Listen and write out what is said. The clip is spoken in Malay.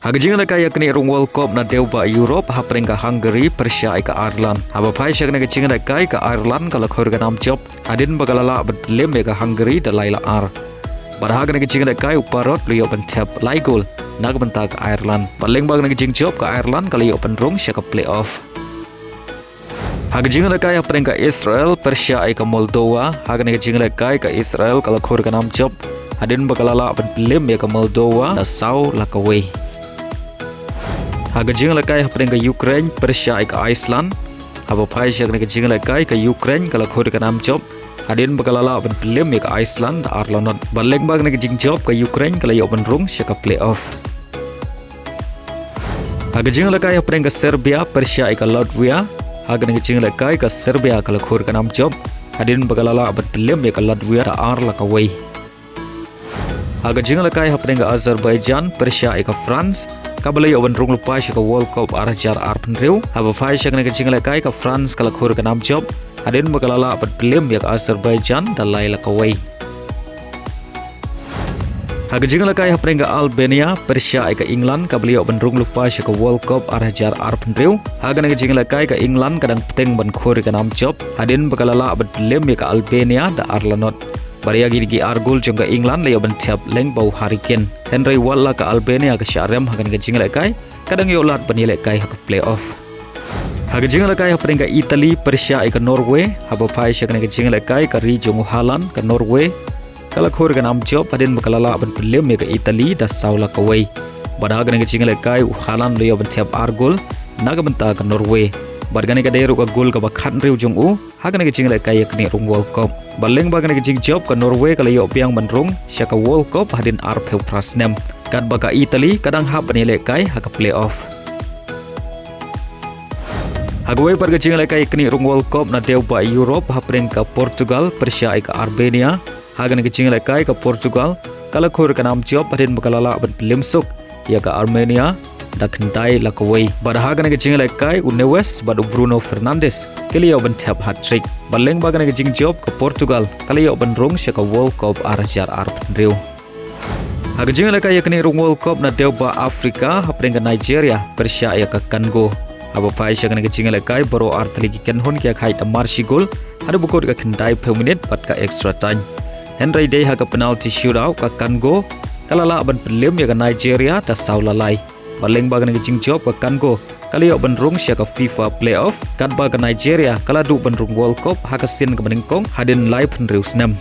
Hagajing la kaya kini rung World Cup na deu ba Europe hapring ka Hungary Persia ka Ireland. Haba pai shak na kaching na kai ka Ireland kala khor ka nam job. Adin bagalala bedlem ka Hungary da laila ar. Barhag na kaching na kai uparot liyo ban tap lai gol. Nag banta ka Ireland. Baleng bag na kaching job ka Ireland kala yo ban rung shak ka playoff. Hagajing na kai hapring ka Israel Persia ka Moldova. Hagana kaching na kai ka Israel kala khor ka nam job. Adin bagalala bedlem ka Moldova da sau la ka way. Hagajing lakai hapring ka Ukraine Persia ka Iceland. Haba pai shak na kajing lakai ka Ukraine kala khor ka nam job. Adin bagalala ban pelem ka Iceland da Arlanot. Baleng bag na kajing job ka Ukraine kala yo ban rung shak ka playoff. Hagajing lakai hapring ka Serbia Persia ka Latvia. Hagana kajing lakai ka Serbia kala khor ka nam job. Adin bagalala ban pelem ka Latvia da Ar la ka way. Hagajing lakai hapring ka Azerbaijan Persia ka France. Kabalay awan rung lupa siya ka World Cup arajar arpan riu. Haba fai siya ka nagajing lakay ka France kala khur ka nam job. Adin magalala apat pilim ya ka Azerbaijan dalay lakaway. Hagajing lakay hapring ka Albania Persia ka England. Kabalay awan rung lupa siya ka World Cup arajar arpan riu. Haga nagajing lakay ka England kadang peteng ban khur ka nam job. Adin magalala apat pilim ya ka Albania da Arlanot. Baria gigi Argol jongga England layo ban tiap leng bau Hurricane. Henry Walla ka Albania ka Syarem hagan gajing lekai kadang yo lat ban lekai ha ka playoff. Hagajing lekai hapring ka Italy Persia ka Norway. Haba pai sya ka gajing lekai ka Rijong Holland ka Norway. Kala khor ka nam job adin makalala ban pelem ka Italy da saula ka way. Bada hagan gajing lekai Holland layo ban tiap Argol naga banta ka Norway. Bargani ka deru ka gol ka bakhan riu jong u hagan gajing lekai ka ni rung World Cup. Baleng bagan gajing job ka Norway kala yo piang bandrung sya ka World Cup hadin arpeu prasnem. Kad baka Italy kadang hap ni lekai ha ka playoff. Hagawai par gajing lekai kini rung World Cup na deu ba Europe hapring ka Portugal Persia ka Albania. Hagan gajing lekai ka Portugal kala khor ka nam job hadin bakalala ban limsuk ya ka Armenia da kendai lakaway. Badahagan gajing lekai Unewes badu Bruno Fernandes kaliyo ban tap hat-trick. Baleng bagan gajing job ke Portugal kaliyo ban rung sya ka World Cup arajar arpan riu. Hagajing lekai yakni rung World Cup na deu ba Afrika hapring ka Nigeria Persia ka Congo. Haba pai sya ka gajing lekai baro artali ken hon kya khai ta marshi gol ada bukod ka kendai per minute pat ka extra time. Henry Day ha ka penalty shootout ka Congo kalala ban pelem ya ka Nigeria da saulalai. Baleng bagan gajing job ka Congo kaliyo ban rung sya ka FIFA playoff kad ba ka Nigeria kala du ban rung World Cup ha ka sin ka meningkong hadin live riu 6.